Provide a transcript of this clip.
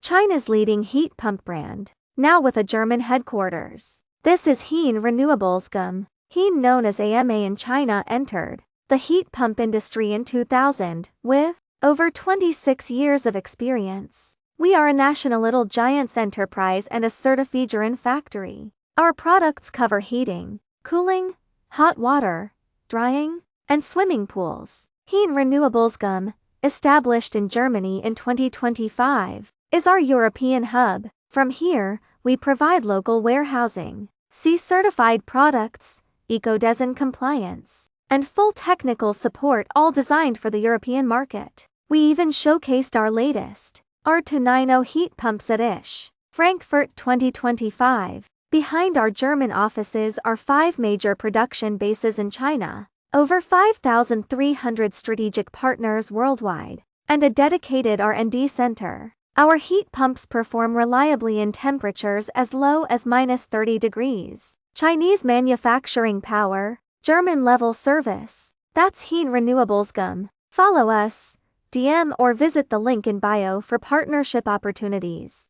China's leading heat pump brand, now with a German headquarters. This is Heen Renewables GmbH. Heen, known as AMA in China, entered the heat pump industry in 2000 with over 26 years of experience. We are a national little giants enterprise and a certified factory. Our products cover heating, cooling, hot water, drying, and swimming pools. Heen Renewables GmbH, established in Germany in 2025, is our European hub. From here, we provide local warehousing, CE-certified products, Ecodesign compliance, and full technical support, all designed for the European market. We even showcased our latest R290 heat pumps at ISH Frankfurt 2025. Behind our German offices are 5 major production bases in China, over 5,300 strategic partners worldwide, and a dedicated R&D center. Our heat pumps perform reliably in temperatures as low as -30 degrees. Chinese manufacturing power, German-level service. That's Heen Renewables GmbH. Follow us, DM or visit the link in bio for partnership opportunities.